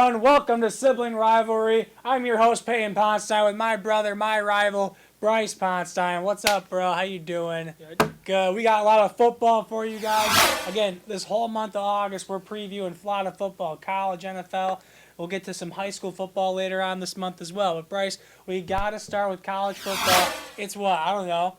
everyone. Welcome to Sibling Rivalry. I'm your host, Peyton Ponstein, with my brother, my rival, Bryce Ponstein. What's up, bro? How you doing? Good. We got a lot of football for you guys. Again, this whole month of August, we're previewing Florida football, college, NFL. We'll get to some high school football later on this month as well. But, Bryce, we got to start with college football. It's what? I don't know.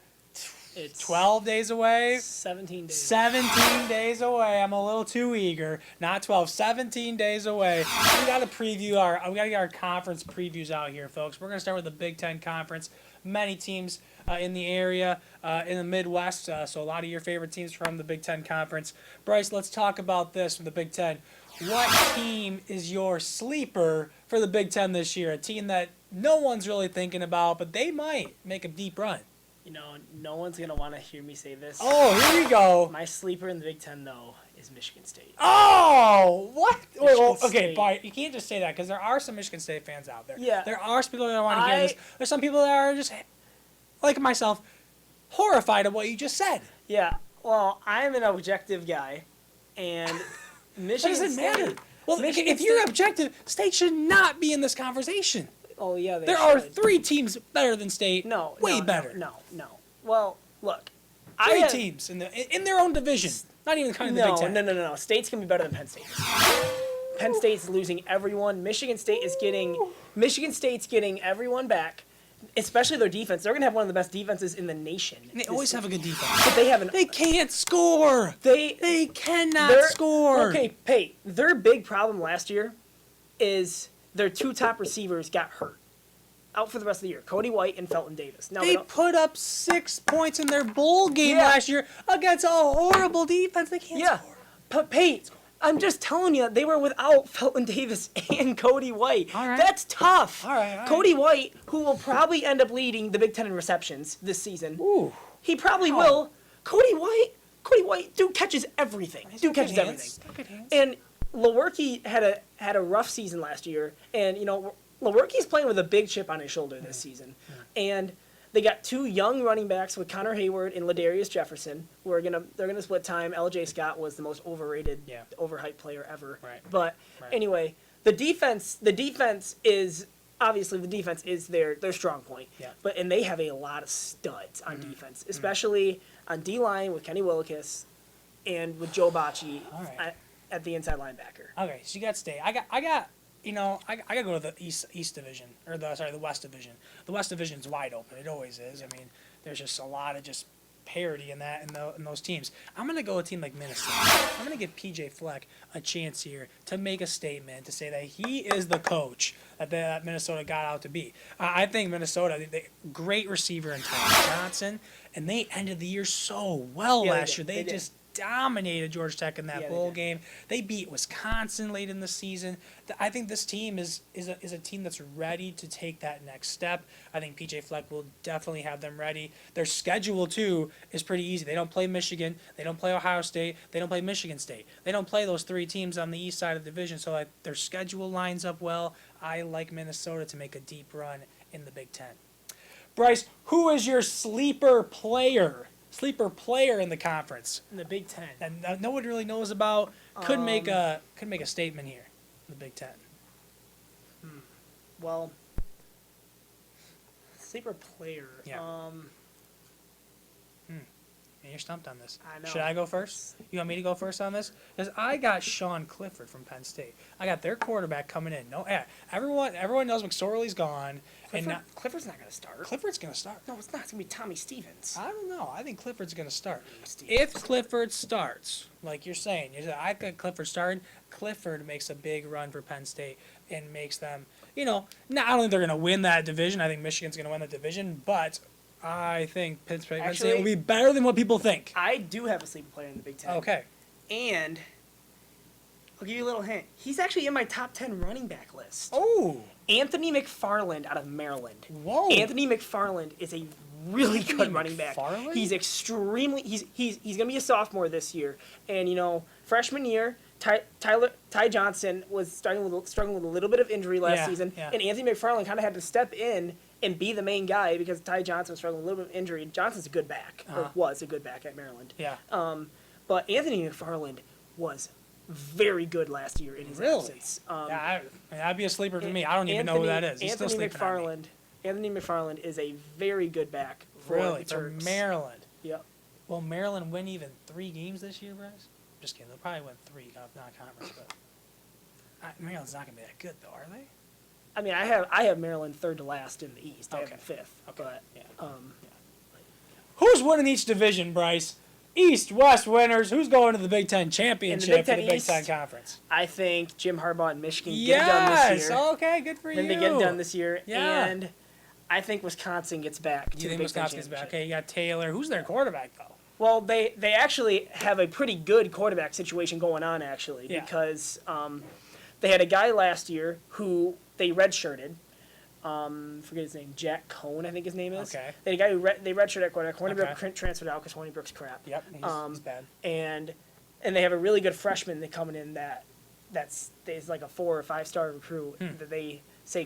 It's 12 days away? 17 days. 17 days away. I'm a little too eager. Not 12. 17 days away. We got to preview we got to get our conference previews out here, folks. We're going to start with the Big Ten Conference. Many teams in the area, in the Midwest, so a lot of your favorite teams from the Big Ten Conference. Bryce, let's talk about this from the Big Ten. What team is your sleeper for the Big Ten this year? A team that no one's really thinking about, but they might make a deep run. You know, no one's going to want to hear me say this. Oh, here we go. My sleeper in the Big Ten, though, is Michigan State. Oh, what? State. But you can't just say that because there are some Michigan State fans out there. Yeah. There are some people that want to hear this. There's some people that are just, like myself, horrified at what you just said. Yeah. Well, I'm an objective guy, and Michigan That doesn't State. matter. Well, Michigan if you're State- objective, State should not be in this conversation. Oh, yeah, There are 3 teams better than State. Way better. No. Well, look. 3 teams in their own division. Not even kind of the Big Ten. No. State's going to be better than Penn State. Penn State's losing everyone. Michigan State's getting everyone back, especially their defense. They're going to have one of the best defenses in the nation. And they always have a good defense. But They can't score. They cannot score. Okay, Pate, their big problem last year is their 2 top receivers got hurt. Out for the rest of the year. Cody White and Felton Davis. Now They put up 6 points in their bowl game last year against a horrible defense. They can't score. But Pate, I'm just telling you, they were without Felton Davis and Cody White. All right. That's tough. All right. Cody White, who will probably end up leading the Big Ten in receptions this season. Ooh. He probably will. Cody White, dude catches everything. Dude catches everything. And Lewerke had a rough season last year, and you know Lewerke's playing with a big chip on his shoulder this season, and they got 2 young running backs with Connor Hayward and Ladarius Jefferson. They're gonna split time. L.J. Scott was the most overrated, overhyped player ever. Right. But anyway, the defense is obviously their strong point. Yeah. And they have a lot of studs on defense, especially on D line with Kenny Willekes and with Joe Bacci at the inside linebacker. Okay, so you got State. I got to go to the East Division the West Division. The West Division's wide open. It always is. I mean, there's just a lot of just parity in those teams. I'm gonna go with a team like Minnesota. I'm gonna give PJ Fleck a chance here to make a statement to say that he is the coach that Minnesota got out to be. I think Minnesota, great receiver in Tyler Johnson, and they ended the year so well last year. They just dominated Georgia Tech in that bowl game. They beat Wisconsin late in the season. I think this team is a team that's ready to take that next step. I think PJ Fleck will definitely have them ready. Their schedule, too, is pretty easy. They don't play Michigan. They don't play Ohio State. They don't play Michigan State. They don't play those 3 teams on the east side of the division, so their schedule lines up well. I like Minnesota to make a deep run in the Big Ten. Bryce, who is your sleeper player in the conference? In the Big Ten. And no one really knows about. Could make a statement here in the Big Ten. Well, sleeper player. Yeah. And you're stumped on this. I know. Should I go first? You want me to go first on this? Because I got Sean Clifford from Penn State. I got their quarterback coming in. Everyone knows McSorley's gone. Clifford's not going to start. Clifford's going to start. No, it's not. It's going to be Tommy Stevens. I don't know. I think Clifford's going to start. If Clifford starts, like you're saying, I think Clifford starting. Clifford makes a big run for Penn State and makes them, I don't think they're going to win that division. I think Michigan's going to win the division, but I think Penn State will be better than what people think. I do have a sleeper player in the Big Ten. Okay. And I'll give you a little hint. He's actually in my top 10 running back list. Oh. Anthony McFarland out of Maryland. Whoa. Anthony McFarland is a really good running back. McFarland? He's extremely he's going to be a sophomore this year. And freshman year, Ty Johnson was struggling with a little bit of injury last season, and Anthony McFarland kind of had to step in and be the main guy because Ty Johnson was struggling with a little bit of injury. Johnson's a good back, or was a good back at Maryland. Yeah. But Anthony McFarland was very good last year in his absence. Yeah, that'd be a sleeper to me. I don't even know who that is. He's still sleeping on me. Anthony McFarland is a very good back for the Turks. For Maryland. Yep. Will Maryland win even 3 games this year, Bryce? Just kidding. They'll probably win 3 non-conference, but Maryland's not gonna be that good, though, are they? I mean, I have Maryland third to last in the East. I have them fifth. Okay. But Yeah. Who's winning each division, Bryce? East, West winners. Who's going to the Big Ten championship for the Big Ten Conference? I think Jim Harbaugh and Michigan get it done this year. Yes. Okay. Good for you. Then they get it done this year. Yeah. And I think Wisconsin gets back to the Big Ten championship. Okay, you got Taylor. Who's their quarterback, though? Well, they actually have a pretty good quarterback situation going on, actually, Yeah. because they had a guy last year who they redshirted. Forget his name, Jack Cohn, I think his name is. Okay. They had a guy who they redshirted at quarterback. Hornibrook Okay. transferred out because Hornibrook's crap. Yep, he's bad. And they have a really good freshman that coming in that's like a 4 or 5 star recruit that they say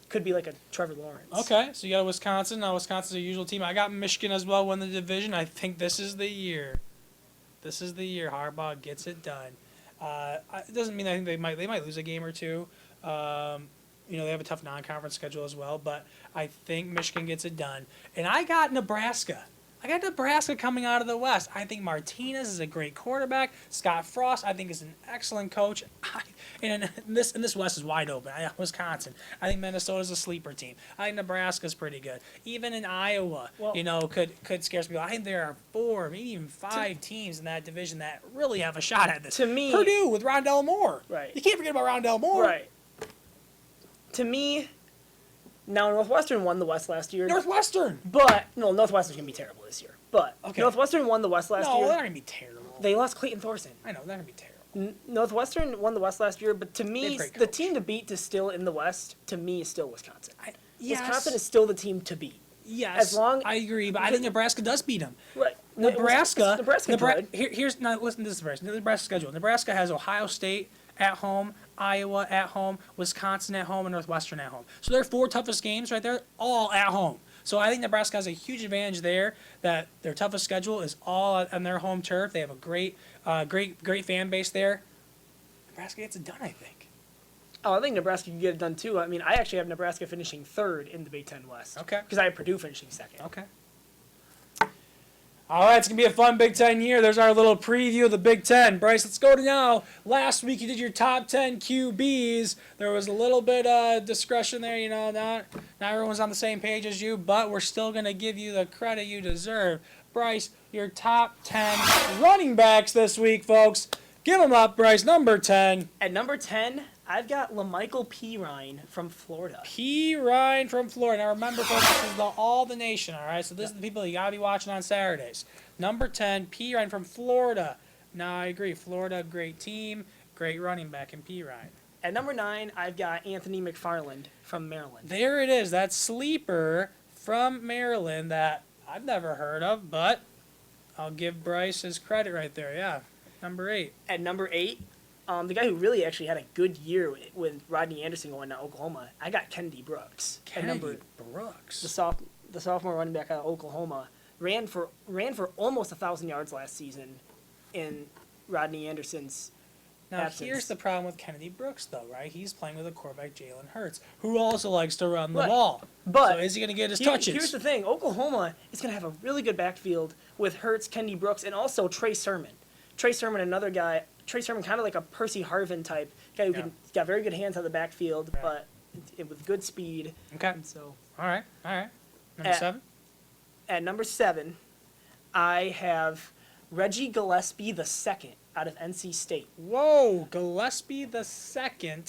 could be like a Trevor Lawrence. Okay, so you got Wisconsin. Now Wisconsin's a usual team. I got Michigan as well, win the division. I think this is the year. This is the year Harbaugh gets it done. It doesn't mean I think they might lose a game or two. They have a tough non-conference schedule as well, but I think Michigan gets it done. And I got Nebraska. I got Nebraska coming out of the West. I think Martinez is a great quarterback. Scott Frost, I think, is an excellent coach. And this West is wide open. Wisconsin. I think Minnesota's a sleeper team. I think Nebraska's pretty good. Even in Iowa, could scare some people. I think there are 4, maybe even 5 teams in that division that really have a shot at this. To me, Purdue with Rondell Moore. Right. You can't forget about Rondell Moore. Right. To me, now Northwestern won the West last year. Northwestern. But Northwestern's gonna be terrible this year. But Northwestern won the West last year. No, they're not gonna be terrible. They lost Clayton Thorson. I know they're gonna be terrible. Northwestern won the West last year, but to me, the team to beat to still in the West, to me, is still Wisconsin. Wisconsin is still the team to beat. Yes, I agree, but I think Nebraska does beat them. Right. Nebraska. Here's now listen to this first. Nebraska schedule. Nebraska has Ohio State at home, Iowa at home, Wisconsin at home, and Northwestern at home. So their 4 toughest games right there, all at home. So I think Nebraska has a huge advantage there that their toughest schedule is all on their home turf. They have a great fan base there. Nebraska gets it done, I think. Oh, I think Nebraska can get it done too. I mean, I actually have Nebraska finishing 3rd in the Big Ten West. Okay. Because I have Purdue finishing 2nd. Okay. All right, it's going to be a fun Big Ten year. There's our little preview of the Big Ten. Bryce, let's go to now. Last week you did your top 10 QBs. There was a little bit of discretion there, not everyone's on the same page as you, but we're still going to give you the credit you deserve. Bryce, your top 10 running backs this week, folks. Give them up, Bryce. Number 10. At number 10, I've got LaMichael Pirine from Florida. Pirine from Florida. Now remember, folks, this is all the nation, all right? So this is the people you got to be watching on Saturdays. Number 10, Pirine from Florida. Now, I agree. Florida, great team, great running back in Pirine. At number 9, I've got Anthony McFarland from Maryland. There it is. That sleeper from Maryland that I've never heard of, but I'll give Bryce his credit right there. Yeah, number 8. At number 8, the guy who really actually had a good year with Rodney Anderson going to Oklahoma, I got Kennedy Brooks. Kennedy Brooks. The sophomore running back out of Oklahoma ran for almost 1,000 yards last season in Rodney Anderson's absence. Here's the problem with Kennedy Brooks, though, right? He's playing with a quarterback, Jalen Hurts, who also likes to run the ball. But so is he going to get his touches? Here's the thing. Oklahoma is going to have a really good backfield with Hurts, Kennedy Brooks, and also Trey Sermon. Trey Sermon, another guy. Trey Sermon, kind of like a Percy Harvin type guy who got very good hands on the backfield, but with good speed. Okay. And so. All right. Number 7. At number 7, I have Reggie Gillespie II out of NC State. Whoa, Gillespie II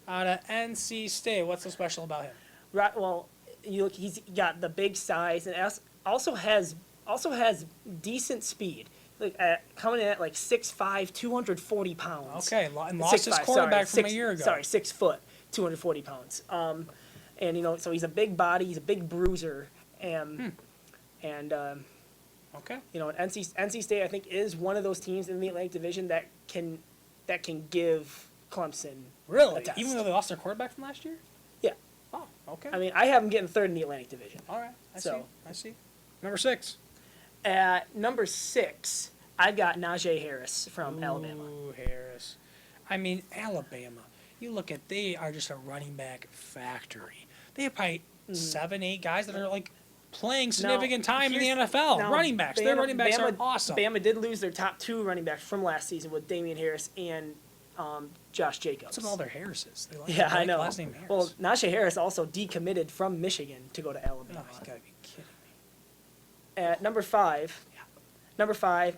out of NC State. What's so special about him? Right. Well, you look. He's got the big size and also has decent speed. Like coming in at like 6'5", 240 pounds. Okay, and lost his quarterback from a year ago. 6 foot, 240 pounds. And so he's a big body. He's a big bruiser. And okay. NC State I think is one of those teams in the Atlantic Division that can give Clemson really a test. Even though they lost their quarterback from last year. Yeah. Oh, okay. I mean, I have them getting 3rd in the Atlantic Division. All right. I see. Number 6. At number 6, I've got Najee Harris from Alabama. Ooh, Harris. I mean, Alabama, you look at, they are just a running back factory. They have probably 7, 8 guys that are like playing significant time in the NFL. Now, Running backs. Their running backs are Bama, awesome. Bama did lose their top 2 running backs from last season with Damian Harris and Josh Jacobs. What's with all their Harrises? They like, Yeah, they like I know. Last name Harris. Well, Najee Harris also decommitted from Michigan to go to Alabama. Oh, you gotta be kidding me. At number 5,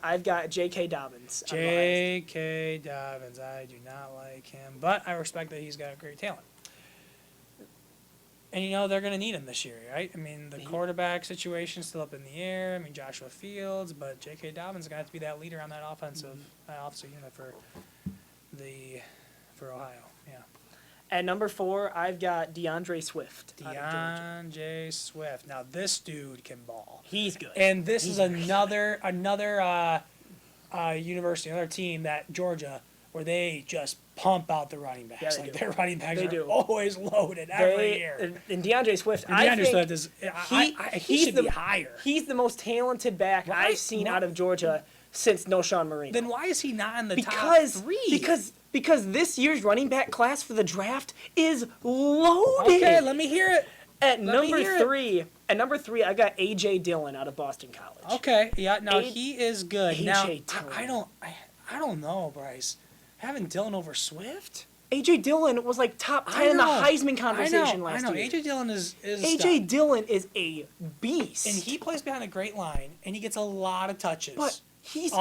I've got J.K. Dobbins. on the highest. J.K. Dobbins. I do not like him, but I respect that he's got great talent. And, you know, they're going to need him this year, right? I mean, the quarterback situation's still up in the air. I mean, Joshua Fields, but J.K. Dobbins is going to have to be that leader on that offensive unit for Ohio. Yeah. At number 4, I've got DeAndre Swift. out of Georgia. DeAndre Swift. Now, this dude can ball. He's good. And this is another university, another team that Georgia, where they just pump out the running backs. Yeah, they like do. their running backs They are do. always loaded every year. And DeAndre Swift, And I DeAndre think Swift is he should be higher. He's the most talented back Why- I've seen why- out of Georgia since Noshawn Marino. Then why is he not in the top because 3? because this year's running back class for the draft is loaded. Okay, let me hear it. At let me number hear it. 3, I got AJ Dillon out of Boston College. Okay, yeah, no, A- he is good. AJ Now, Dillon. I don't know, Bryce. Having Dillon over Swift? AJ Dillon was like top 10 I in the know. Heisman conversation I last know. year. AJ Dillon is AJ stud. Dillon is a beast. And he plays behind a great line, and he gets a lot of touches. But he's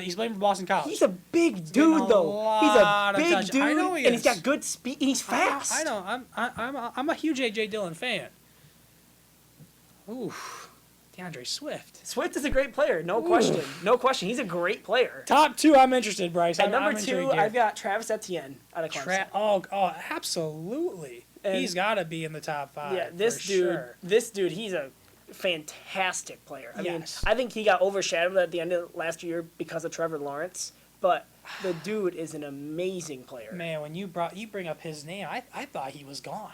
He's playing for Boston College. He's a big getting dude, a though. He's lot a of big touches. dude, I know he and he's is. got good speed, and he's fast. I know. I'm a huge AJ Dillon fan. Ooh, DeAndre Swift. Swift is a great player, no question. No question. He's a great player. Top 2, I'm interested, Bryce. At I'm number intrigued 2, here. I've got Travis Etienne out of Clemson. Oh, absolutely. And- He's got to be in the top 5. Yeah, this for dude, sure. he's a fantastic player. I mean, Yes. I think he got overshadowed at the end of last year because of Trevor Lawrence, but the dude is an amazing player. Man, when you bring up his name, I thought he was gone.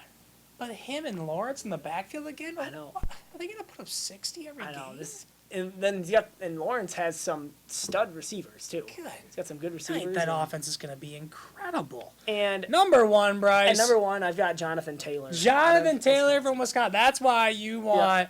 But him and Lawrence in the backfield again? I know. Are they going to put up 60 every I know game? this, and then Lawrence has some stud receivers too. Good. He's got some good I receivers. think that and, offense is going to be incredible. and Number 1, Bryce. at number 1, I've got Jonathan Taylor. Jonathan out of Taylor Wisconsin. from Wisconsin. That's why you want.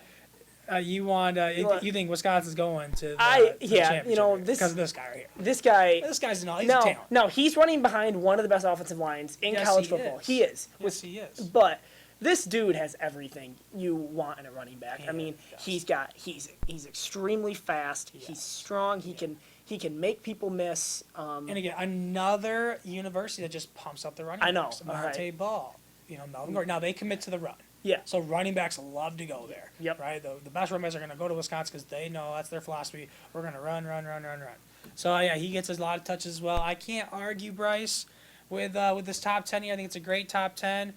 You think Wisconsin's going to the championship because of this guy right here. This guy. This guy's he's a talent. No, he's running behind one of the best offensive lines in Yes, college he football. is. He is. Yes, he is. But this dude has everything you want in a running back. Yeah, I mean, he does. he's extremely fast. Yes. He's strong. He can make people miss. And again, another university that just pumps up the running I know, backs. all right. Monte Ball. Melvin Gordon. Now they commit to the run. Yeah. So running backs love to go there. Yep. Right? The best running backs are going to go to Wisconsin because they know that's their philosophy. We're going to run. So, yeah, he gets a lot of touches as well. I can't argue, Bryce, with this top 10 here. I think it's a great top 10.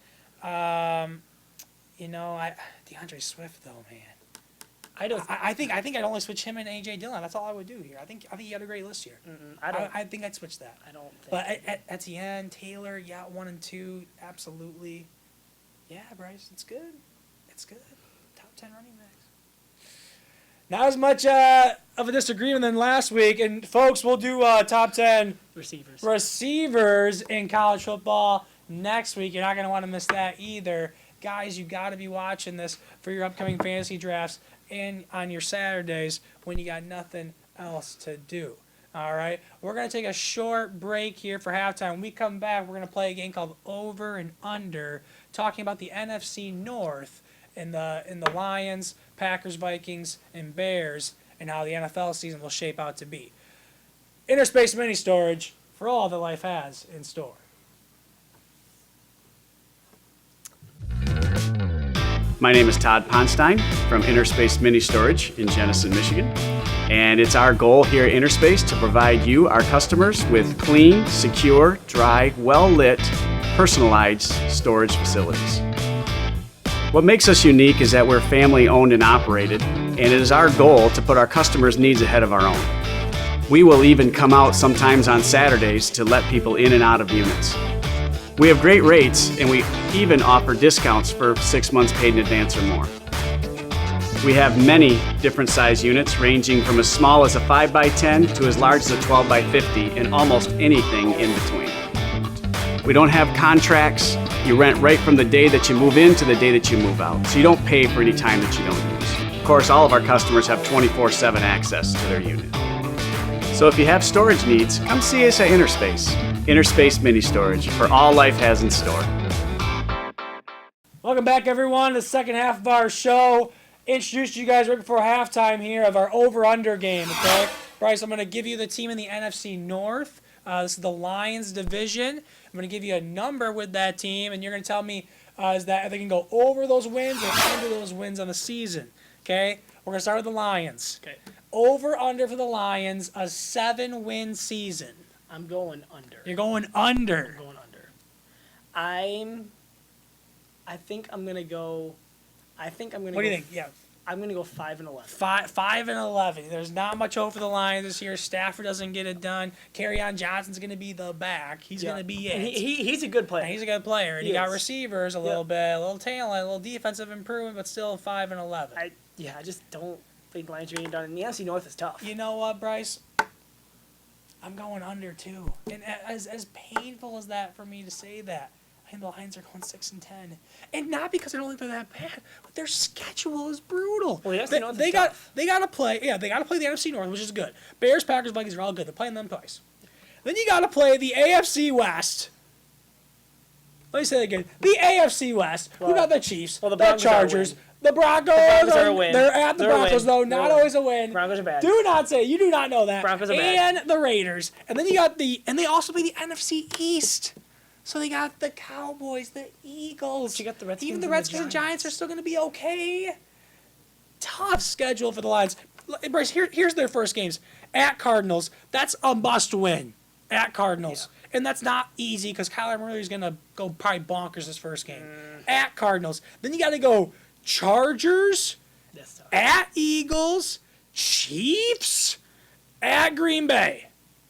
DeAndre Swift, though, man. I think I'd only switch him and A.J. Dillon. That's all I would do here. I think he had a great list here. I think I'd switch that. I don't think. But at the end, Taylor, 1 and 2, absolutely. Yeah, Bryce, it's good. It's good. Top 10 running backs. Not as much of a disagreement than last week. And, folks, we'll do top 10 receivers in college football next week. You're not going to want to miss that either. Guys, you got to be watching this for your upcoming fantasy drafts and on your Saturdays when you got nothing else to do. All right, we're going to take a short break here for halftime. When we come back, we're going to play a game called Over and Under, talking about the NFC North in the Lions, Packers, Vikings, and Bears, and how the NFL season will shape out to be. Interspace Mini Storage for all that life has in store. My name is Todd Ponstein from Interspace Mini Storage in Jenison, Michigan. And it's our goal here at Interspace to provide you, our customers, with clean, secure, dry, well-lit, personalized storage facilities. What makes us unique is that we're family owned and operated, and it is our goal to put our customers' needs ahead of our own. We will even come out sometimes on Saturdays to let people in and out of units. We have great rates, and we even offer discounts for 6 months paid in advance or more. We have many different size units ranging from as small as a 5x10 to as large as a 12x50 and almost anything in between. We don't have contracts. You rent right from the day that you move in to the day that you move out. So you don't pay for any time that you don't use. Of course, all of our customers have 24/7 access to their unit. So if you have storage needs, come see us at Interspace. Interspace Mini Storage, for all life has in store. Welcome back, everyone, to the second half of our show. Introduced you guys right before halftime here of our over-under game, okay? Bryce, I'm going to give you the team in the NFC North. This is the Lions division. I'm going to give you a number with that team, and you're going to tell me is that if they can go over those wins or under those wins on the season, okay? We're going to start with the Lions. Okay. Over-under for the Lions, a 7-win season. I'm going under. You're going under. I'm going under. I think I'm gonna go. What do you think? Yeah. I'm gonna go 5-11. 5-11. There's not much hope for the Lions this year. Stafford doesn't get it done. Kerryon Johnson's gonna be the back. He's gonna be it. And he's a good player. And he's a good player. And He you got is. receivers a little bit, a little talent, a little defensive improvement, but still 5-11. I just don't think Lions are getting done. And the NFC North is tough. You know what, Bryce? I'm going under too. And as painful as that for me to say that, I think the Lions are going 6-10, and not because I don't think they're that bad, but their schedule is brutal. Well, the NFC North is they tough. got to play. Yeah, they got to play the NFC North, which is good. Bears, Packers, Vikings are all good. They're playing them twice. Then you got to play the AFC West. Let me say that again. The AFC West. Who got the Chiefs? Well, the the Broncos are a Chargers. win. The Broncos are a win. They're at the They're a Broncos, win. though. They're Not a win. always a win. Broncos are bad. Do not say. You do not know that. Broncos are bad. And the Raiders. And then you got and they also play the NFC East. So they got the Cowboys, the Eagles. But you got the Redskins Even the and the Redskins and Giants are still going to be okay. Tough schedule for the Lions. Bryce, here's their first games. At Cardinals, that's a must-win. At Cardinals. Yeah. And that's not easy because Kyler Murray's going to go probably bonkers this first game. At Cardinals. Then you got to go Chargers, That's tough. at Eagles, Chiefs, at Green Bay.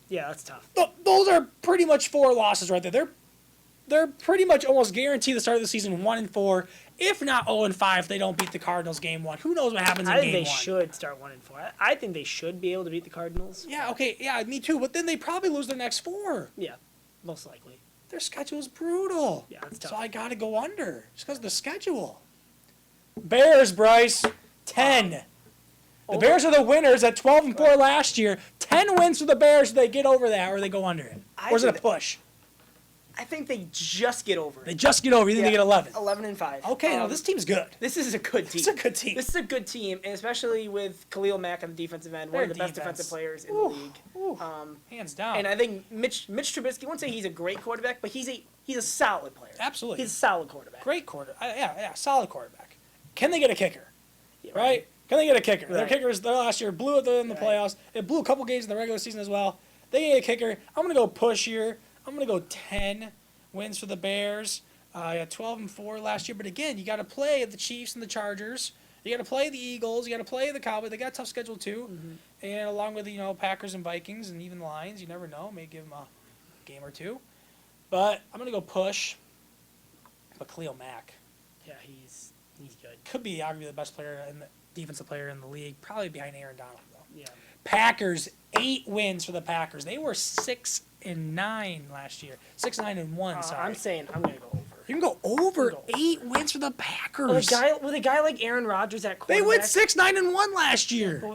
Yeah, that's tough. Those are pretty much 4 losses right there. They're pretty much almost guaranteed the start of the season 1-4, if not 0-5. If they don't beat the Cardinals game 1. Who knows what happens in I game think 1? they should start 1-4. I think they should be able to beat the Cardinals. Yeah, okay, yeah, me too. But then they probably lose their next 4. Yeah, most likely. Their schedule is brutal. Yeah, it's tough. So I got to go under just because of the schedule. Bears, Bryce, 10. The Bears are the winners at 12-4 last year. 10 wins for the Bears. They get over that, or they go under it. Or is it a push? I think they just get over it. They just get over. You think they get 11? 11-5. Okay, now this team's good. This is a good team. It's a good team. This is a good team, and especially with Khalil Mack on the defensive end, one of the best defensive players in the league. Hands down. And I think Mitch Trubisky, I won't say he's a great quarterback, but he's a solid player. Absolutely. He's a solid quarterback. Great solid quarterback. Can they get a kicker? Yeah, Right? Can they get a kicker? Their Right. kickers last year blew it in the playoffs. It blew a couple games in the regular season as well. They get a kicker. I'm going to go push here. I'm going to go 10 wins for the Bears. 12-4 last year. But again, you got to play the Chiefs and the Chargers. You got to play the Eagles. You got to play the Cowboys. They got a tough schedule too. Mm-hmm. And along with Packers and Vikings and even the Lions, you never know. May give them a game or two. But I'm going to go push. But Khalil Mack Yeah, he's good. could be arguably the best player and the defensive player in the league, probably behind Aaron Donald though. Yeah. Packers, 8 wins for the Packers. They were 6-9 last year. 6-9-1. Sorry. I'm saying I'm gonna go over. You can go over Go 8 wins for the Packers. With a guy like Aaron Rodgers at They quarterback. went 6-9-1 last year. But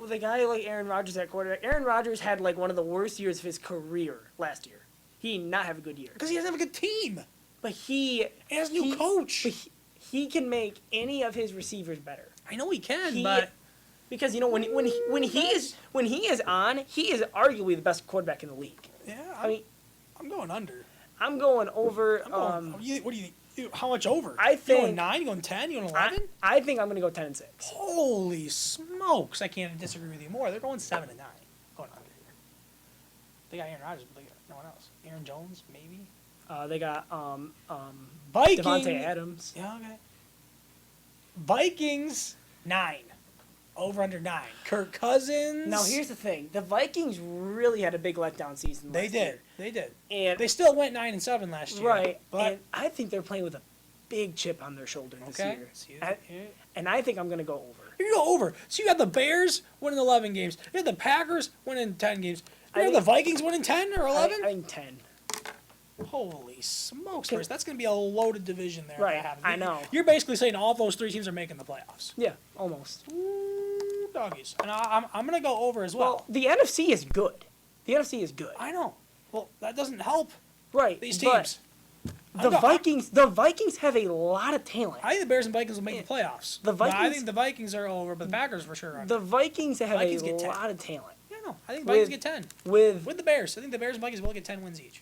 with a guy like Aaron Rodgers at quarterback, Aaron Rodgers had like one of the worst years of his career last year. He did not have a good year. Because he doesn't have a good team. But he has a new coach. But he can make any of his receivers better. I know he can, but because when he is on, he is arguably the best quarterback in the league. yeah, I'm going under. I'm going over. What do you think? How much over? I You think going 9? You going 10? You going 11? I think I'm going to go 10-6. Holy smokes! I can't disagree with you more. They're going 7-9. Going under here. They got Aaron Rodgers, but they got no one else. Aaron Jones, maybe. They got Vikings. Devontae Adams. Yeah, okay. Vikings 9. Over under 9. Kirk Cousins. Now here's the thing: the Vikings really had a big letdown season. They last did. year. They did. And They still went 9-7 last year. right, But and I think they're playing with a big chip on their shoulder this okay. year. So And I think I'm going to go over. you go over. So you got the Bears winning 11 games. You got the Packers winning 10 games. You I got the think- Vikings winning 10 or 11. I think 10. Holy smokes, Bryce. That's going to be a loaded division there. if Right, that happens. I know. You're basically saying all those three teams are making the playoffs. Yeah, almost. Ooh, doggies. And I'm going to go over as well. Well, the NFC is good. The NFC is good. I know. Well, that doesn't help Right. these but teams. The Vikings have a lot of talent. I think the Bears and Vikings will make the playoffs. The But I Vikings- think the Vikings are over, but the Packers for sure are. The Vikings have Vikings a get 10. lot of talent. Yeah, no. I think the Vikings With- get 10. With With the Bears. I think the Bears and Vikings will get 10 wins each.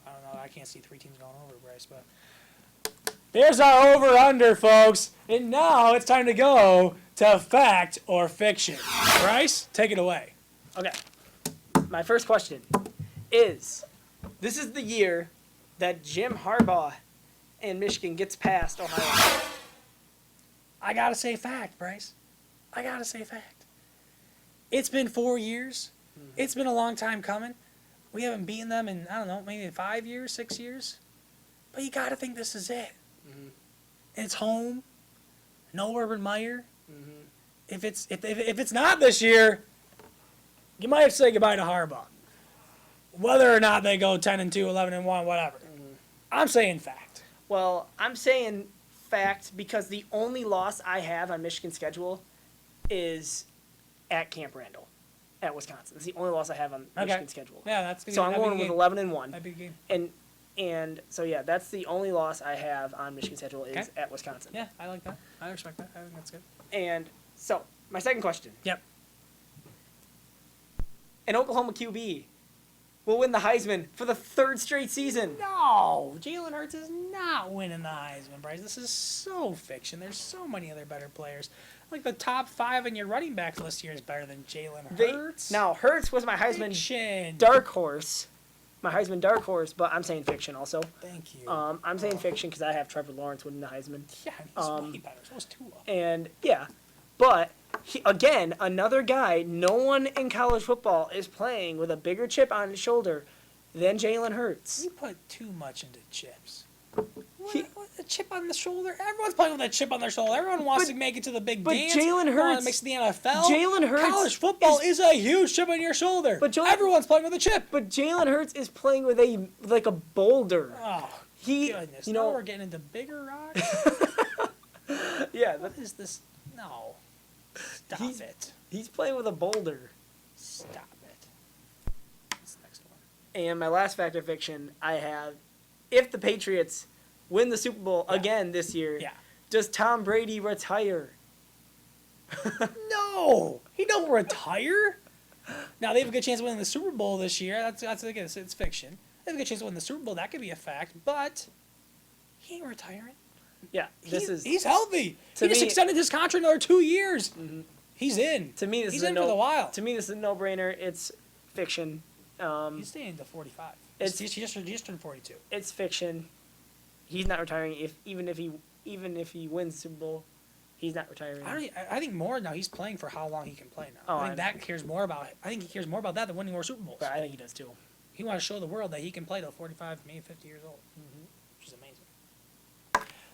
I don't know. I can't see 3 teams going over, Bryce, but there's our over-under, folks. And now it's time to go to fact or fiction. Bryce, take it away. Okay. My first question is, this is the year that Jim Harbaugh and Michigan gets past Ohio. I got to say fact, Bryce. I got to say fact. It's been 4 years. It's been a long time coming. We haven't beaten them in, I don't know, maybe 5 years, 6 years. But you got to think this is it. It's home. No Urban Meyer. If it's not this year, you might have to say goodbye to Harbaugh. Whether or not they go 10-2, 11-1, whatever. I'm saying fact. Well, I'm saying fact because the only loss I have on Michigan's schedule is at Camp Randall, at Wisconsin. That's the only loss I have on Michigan's schedule. Yeah, that's good. So I'm going with 11-1. That'd be a game. And so yeah, that's the only loss I have on Michigan's schedule is Okay. at Wisconsin. Yeah, I like that. I respect that. I think that's good. And so my second question: Yep. an Oklahoma QB will win the Heisman for the 3rd straight season. No, Jalen Hurts is not winning the Heisman, Bryce. This is so fiction. There's so many other better players. Like the top 5 in your running back list here is better than Jalen Hurts. Now Hurts was my Heisman Fiction. dark horse, but I'm saying fiction also. Thank you. I'm saying fiction because I have Trevor Lawrence winning the Heisman. Yeah, he's way better. So is Tua. And yeah, but again, another guy. No one in college football is playing with a bigger chip on his shoulder than Jalen Hurts. You put too much into chips. What a chip on the shoulder? Everyone's playing with a chip on their shoulder. Everyone wants to make it to the big but dance. Jalen Everyone Hurts- makes it to the NFL. Jalen Hurts College football is a huge chip on your shoulder. But Everyone's playing with a chip. But Jalen Hurts is playing with a boulder. Oh, He, goodness. you Now know, we're getting into bigger rocks? yeah, What is this? No. Stop He's- it. he's playing with a boulder. Stop it. What's the next one? And my last fact or fiction, I have, if the Patriots win the Super Bowl again this year, Yeah. does Tom Brady retire? No, he don't retire. Now they have a good chance of winning the Super Bowl this year. That's again, it's fiction. They have a good chance of winning the Super Bowl. That could be a fact, but he ain't retiring. Yeah, He's healthy. To He just me- extended his contract another 2 years. He's in. to me this He's is in for the while. To me this is a no-brainer. It's fiction. He's staying to 45. It's- He just turned 42. It's fiction. He's not retiring. Even if he wins the Super Bowl, he's not retiring. I think more now. He's playing for how long he can play now. Oh, I I think that cares more about. I think he cares more about that than winning more Super Bowls. But I think he does too. He wants to show the world that he can play till 45, maybe 50 years old, which is amazing.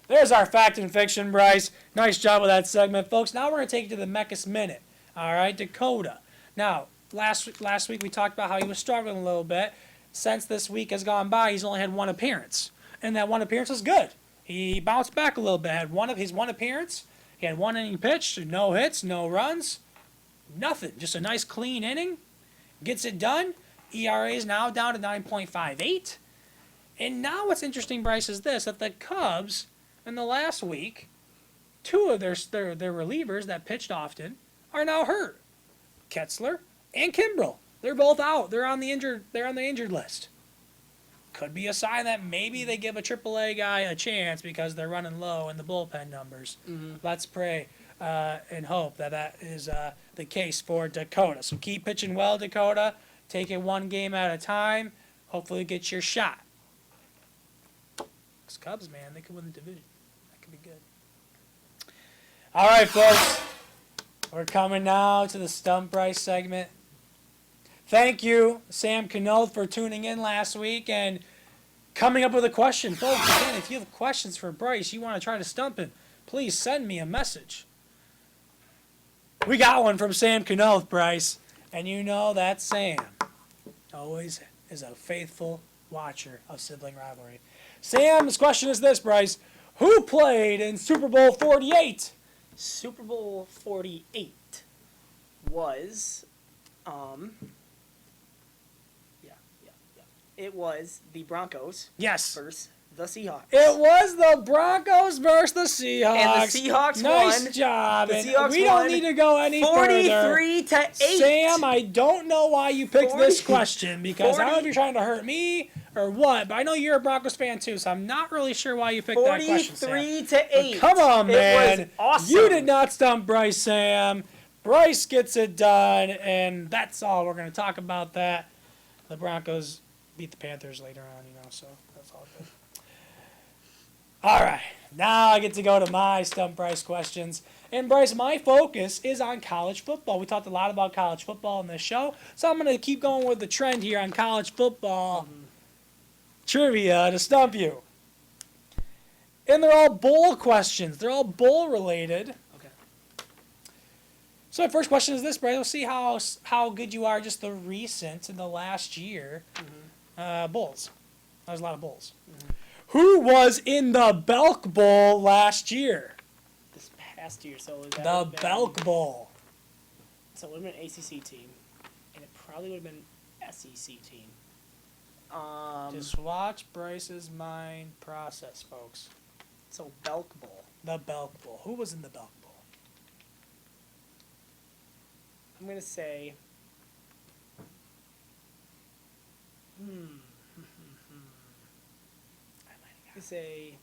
There's our fact and fiction, Bryce. Nice job with that segment, folks. Now we're going to take you to the Mecca's Minute. All right, Dakota. Now, last week we talked about how he was struggling a little bit. Since this week has gone by, he's only had 1 appearance. And that 1 appearance was good. He bounced back a little bit. Had his one appearance. He had 1 inning pitch, no hits, no runs, nothing. Just a nice clean inning. Gets it done. ERA is now down to 9.58. And now what's interesting, Bryce, is this, that the Cubs in the last week, 2 of their relievers that pitched often are now hurt. Ketzler and Kimbrel. They're both out. They're on the injured list. Could be a sign that maybe they give a AAA guy a chance because they're running low in the bullpen numbers. Let's pray and hope that is the case for Dakota. So keep pitching well, Dakota. Take it 1 game at a time. Hopefully get your shot. These Cubs, man, they could win the division. That could be good. All right, folks. We're coming now to the Stump Bryce segment. Thank you, Sam Canoth, for tuning in last week and coming up with a question. Folks, again, if you have questions for Bryce, you want to try to stump him, please send me a message. We got one from Sam Canoth, Bryce, and you know that's Sam. always is a faithful watcher of Sibling Rivalry. Sam's question is this, Bryce. Who played in Super Bowl 48? Super Bowl 48 was, it was the Broncos Yes. versus the Seahawks. It was the Broncos versus the Seahawks. And the Seahawks nice won. job. The And Seahawks we don't won need to go any further. 43-8. Sam, I don't know why you picked this 40 question because I don't know if 40 you're trying to hurt me or what, but I know you're a Broncos fan too, so I'm not really sure why you picked that question, Sam. 43-8. But come on, man. It was awesome. You did not stump Bryce, Sam. Bryce gets it done, and that's all. We're going to talk about that. The Broncos beat the Panthers later on, so that's all good. All right, now I get to go to my Stump Bryce questions. And Bryce, my focus is on college football. We talked a lot about college football in this show, so I'm going to keep going with the trend here on college football trivia to stump you. And they're all bowl questions. They're all bowl related. Okay. So my first question is this, Bryce. We'll see how good you are just the recent in the last year bowls. There's a lot of bowls. Who was in the Belk Bowl last year? This past year, so that The would've been- Belk Bowl. So it would have been an ACC team, and it probably would have been an SEC team. Just watch Bryce's mind process, folks. So Belk Bowl. The Belk Bowl. Who was in the Belk Bowl? I'm gonna say. I say.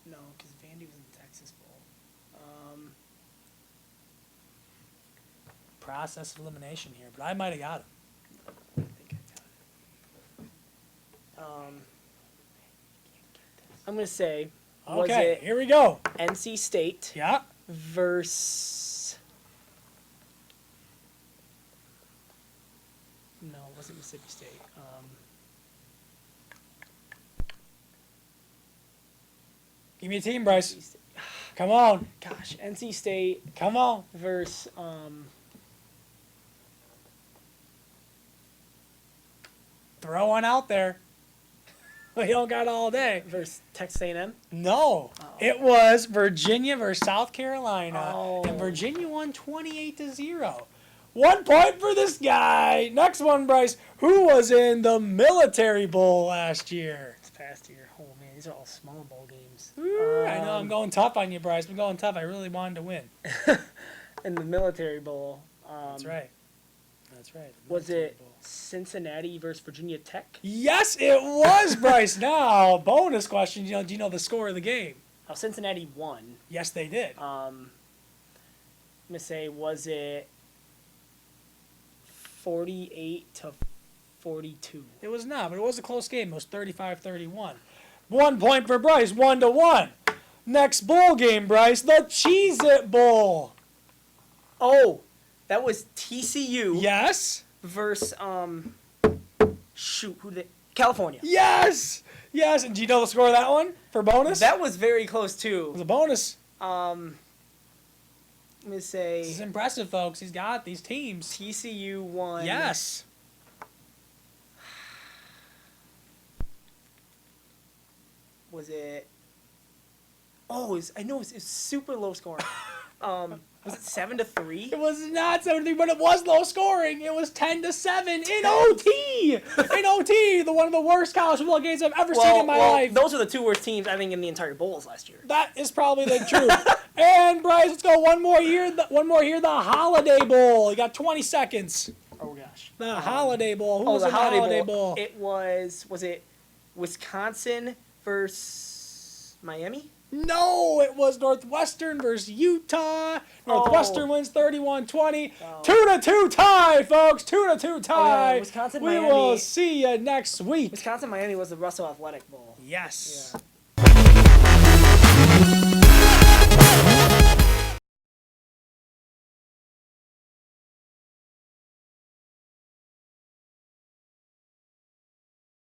No, because Vandy was in the Texas Bowl. Process of elimination here, but I might have got him. I think I got it. I'm gonna say. Was Okay, it here we go. NC State Yeah. versus? No, it wasn't Mississippi State. Give me a team, Bryce. NC State. Come on. Gosh, NC State Come on. versus Throw one out there. We don't got all day. versus Texas A&M. No. It was Virginia versus South Carolina. Oh. And Virginia won 28-0. 1 point for this guy. Next one, Bryce. Who was in the Military Bowl last year? This past year. Oh man, these are all small bowl games. I know I'm going tough on you, Bryce. I'm going tough. I really wanted to win. In the Military Bowl. That's right. That's right. the Was Military it Bowl. Cincinnati versus Virginia Tech? Yes, it was, Bryce. Now, bonus question. Do you know the score of the game? Oh, Cincinnati won. Yes, they did. I'm gonna say, was it 48-42? It was not, but it was a close game. It was 35-31. 1 point for Bryce, 1-1. Next bowl game, Bryce, the Cheez-It Bowl. Oh, that was TCU Yes? versus California. Yes! Yes, and do you know the score of that one for bonus? That was very close it too. was a bonus. I'm gonna This is say impressive, folks. He's got these teams. TCU won. Yes. Was it? Oh, I know it was super low scoring. Was it 7-3? It was not 7-3, but it was low scoring. It was 10-7 in OT. In OT, one of the worst college football games I've ever seen in my life. Those are the two worst teams I think in the entire bowls last year. That is probably the truth. And Bryce, let's go one more here. The Holiday Bowl. You got 20 seconds. Oh gosh. The Holiday Bowl. Who was the in the Holiday Bowl? It was it Wisconsin versus Miami? No, it was Northwestern versus Utah. Northwestern wins 31-20. Oh. 2-2 tie, folks. 2-2 tie. Wisconsin, we Miami. will see you next week. Wisconsin Miami was the Russell Athletic Bowl. Yes. Yeah.